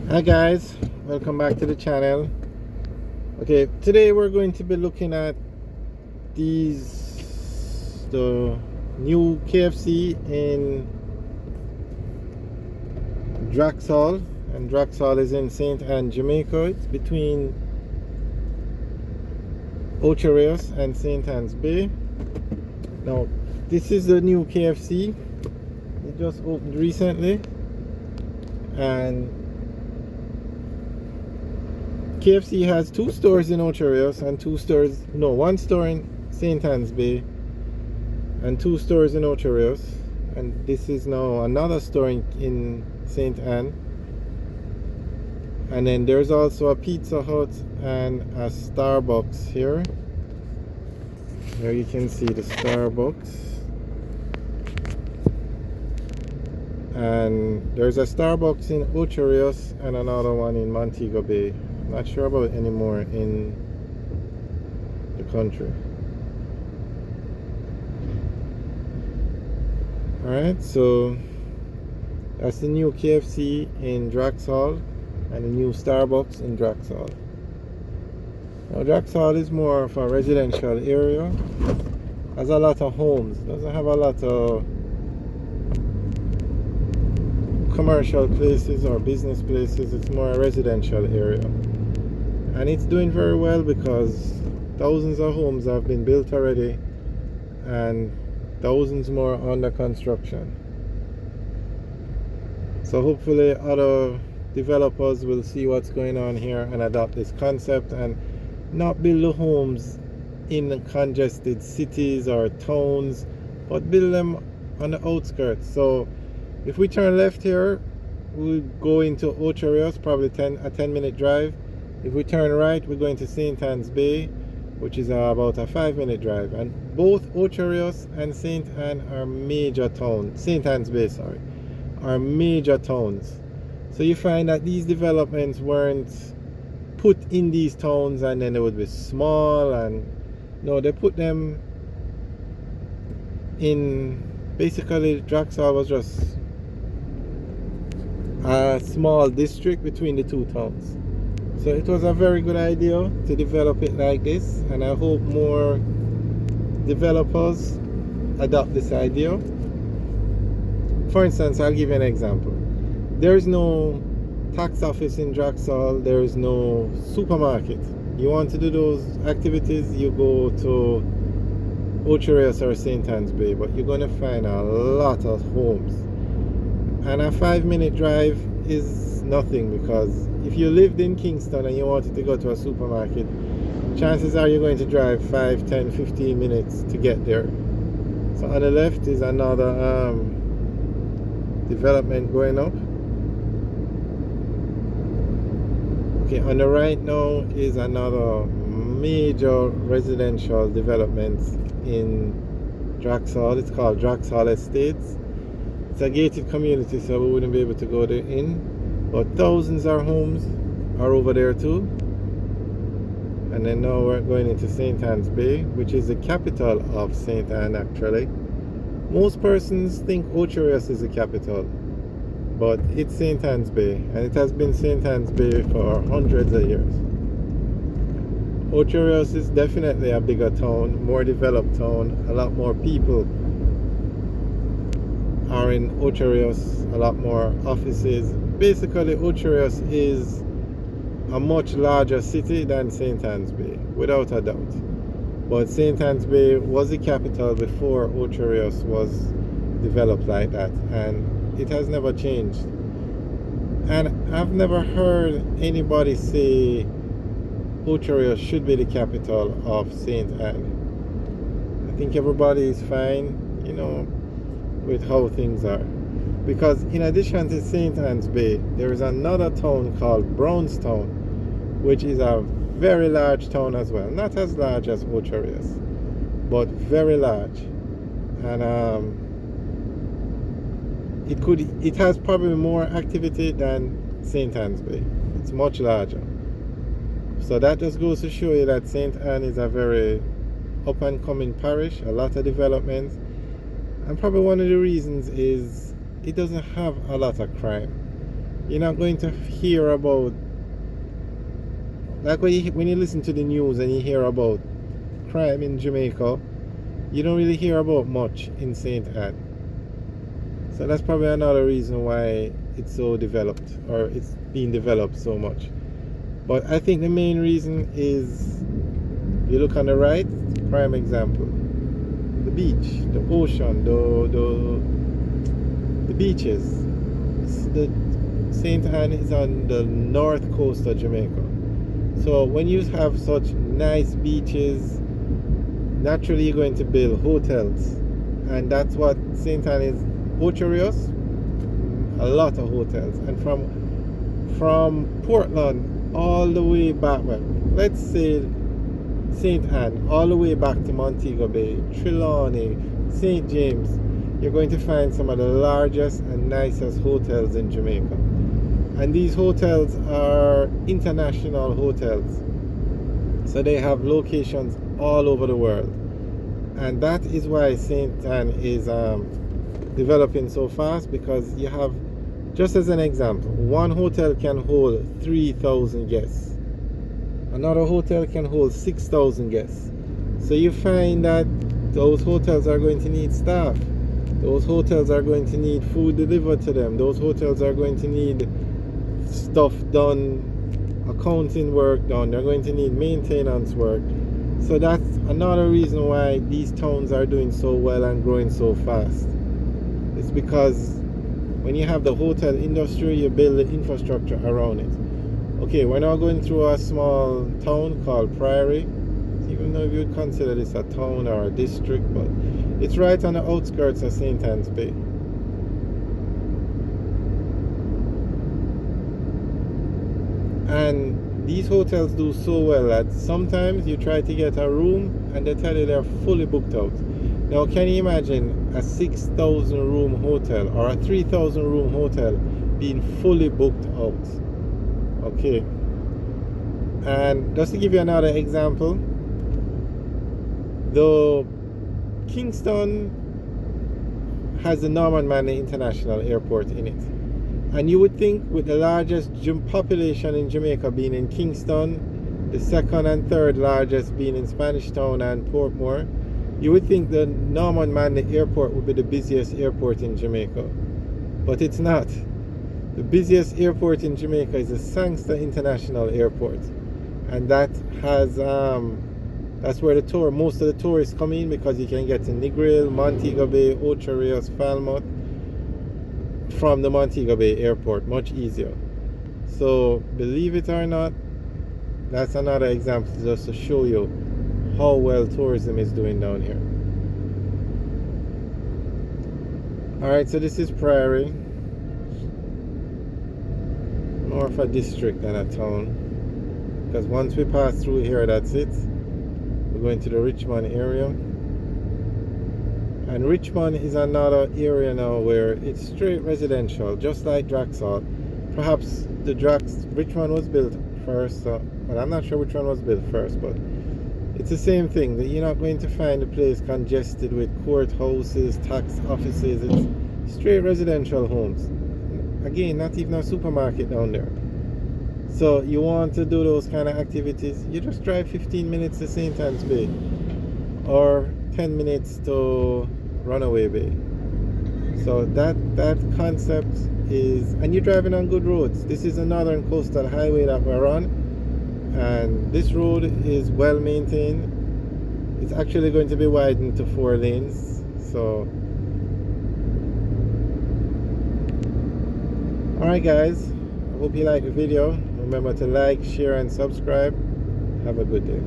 Hi guys, welcome back to the channel. Okay, today we're going to be looking at the new KFC in Drax Hall, and Drax Hall is in St. Anne, Jamaica. It's between Ocho Rios and St. Anne's Bay. Now, this is the new KFC. It just opened recently, and KFC has two stores in Ocho Rios and one store in St. Anne's Bay and two stores in Ocho Rios, and this is now another store in St. Anne. And then there's also a Pizza Hut and a Starbucks here. Here you can see the Starbucks. And there's a Starbucks in Ocho Rios and another one in Montego Bay. Not sure about any more in the country. Alright, so that's the new KFC in Drax Hall and the new Starbucks in Drax Hall. Now Drax Hall is more of a residential area. Has a lot of homes. Doesn't have a lot of commercial places or business places. It's more a residential area. And it's doing very well because thousands of homes have been built already and thousands more under construction. So hopefully other developers will see what's going on here and adopt this concept and not build the homes in congested cities or towns, but build them on the outskirts. So if we turn left here, we'll go into Ocho Rios, probably a 10-minute drive. If we turn right, we're going to St. Anne's Bay, which is about a 5-minute drive. And both Ocho Rios and St. Anne are major towns. St. Anne's Bay, sorry, are major towns. So you find that these developments weren't put in these towns and then they would be small, and no, they put them in. Basically, Drax Hall was just a small district between the two towns. So it was a very good idea to develop it like this, and I hope more developers adopt this idea. For instance, I'll give you an example. There's no tax office in Drax Hall, there's no supermarket. You want to do those activities, you go to Ocho Rios or St. Anne's Bay, but you're going to find a lot of homes. And a 5-minute drive is nothing, because if you lived in Kingston and you wanted to go to a supermarket, chances are you're going to drive 5, 10, 15 minutes to get there. So on the left is another development going up. Okay, on the right now is another major residential development in Drax Hall. It's called Drax Hall Estates. It's a gated community, so we wouldn't be able to go there in. But thousands of homes are over there too. And then now we're going into St. Anne's Bay, which is the capital of St. Anne actually. Most persons think Ocho Rios is the capital, but it's St. Anne's Bay, and it has been St. Anne's Bay for hundreds of years. Ocho Rios is definitely a bigger town, more developed town, a lot more people are in Ocho Rios, a lot more offices. Basically, Ocho Rios is a much larger city than St. Anne's Bay, without a doubt. But St. Anne's Bay was the capital before Ocho Rios was developed like that, and it has never changed. And I've never heard anybody say Ocho Rios should be the capital of St. Anne. I think everybody is fine, with how things are. Because in addition to St. Anne's Bay, there is another town called Brownstown, which is a very large town as well. Not as large as Ocho Rios, but very large. And it has probably more activity than St. Anne's Bay. It's much larger. So that just goes to show you that St. Anne is a very up and coming parish, a lot of development. And probably one of the reasons is it doesn't have a lot of crime. You're not going to hear about, like when you listen to the news and you hear about crime in Jamaica, you don't really hear about much in St. Ann. So that's probably another reason why it's so developed, or it's being developed so much. But I think the main reason is, you look on the right, prime example, the beach, the ocean, the beaches. The St. Ann is on the north coast of Jamaica. So when you have such nice beaches, naturally you're going to build hotels, and that's what St. Ann is. Ocherios, a lot of hotels, and from Portland all the way back, well, let's say St. Ann, all the way back to Montego Bay, Trelawney, St. James, you're going to find some of the largest and nicest hotels in Jamaica. And these hotels are international hotels. So they have locations all over the world. And that is why St. Ann is developing so fast, because you have, just as an example, one hotel can hold 3,000 guests. Another hotel can hold 6,000 guests. So you find that those hotels are going to need staff. Those hotels are going to need food delivered to them. Those hotels are going to need stuff done, accounting work done. They're going to need maintenance work. So that's another reason why these towns are doing so well and growing so fast. It's because when you have the hotel industry, you build the infrastructure around it. Okay, we're now going through a small town called Priory. Even though you would consider this a town or a district, but it's right on the outskirts of St. Anne's Bay. And these hotels do so well that sometimes you try to get a room and they tell you they're fully booked out. Now, can you imagine a 6,000 room hotel or a 3,000 room hotel being fully booked out? Okay. And just to give you another example, the Kingston has the Norman Manley International Airport in it. And you would think, with the largest population in Jamaica being in Kingston, the second and third largest being in Spanish Town and Portmore, you would think the Norman Manley Airport would be the busiest airport in Jamaica. But it's not. The busiest airport in Jamaica is the Sangster International Airport. And that has, that's where most of the tourists come in, because you can get to Negril, Montego Bay, Ocho Rios, Falmouth from the Montego Bay Airport, much easier. So believe it or not, that's another example just to show you how well tourism is doing down here. Alright, so this is Priory. More of a district than a town, because once we pass through here, that's it. We're going to the Richmond area. And Richmond is another area now where it's straight residential, just like Drax Hall. Perhaps the Richmond was built first, but I'm not sure which one was built first, but it's the same thing. That you're not going to find the place congested with courthouses, tax offices. It's straight residential homes. Again, not even a supermarket down there. So you want to do those kind of activities, you just drive 15 minutes to St. Anne's Bay, or 10 minutes to Runaway Bay. So that concept is, and you're driving on good roads. This is a northern coastal highway that we're on, and this road is well maintained. It's actually going to be widened to 4 lanes. So alright guys, I hope you liked the video. Remember to like, share and subscribe. Have a good day.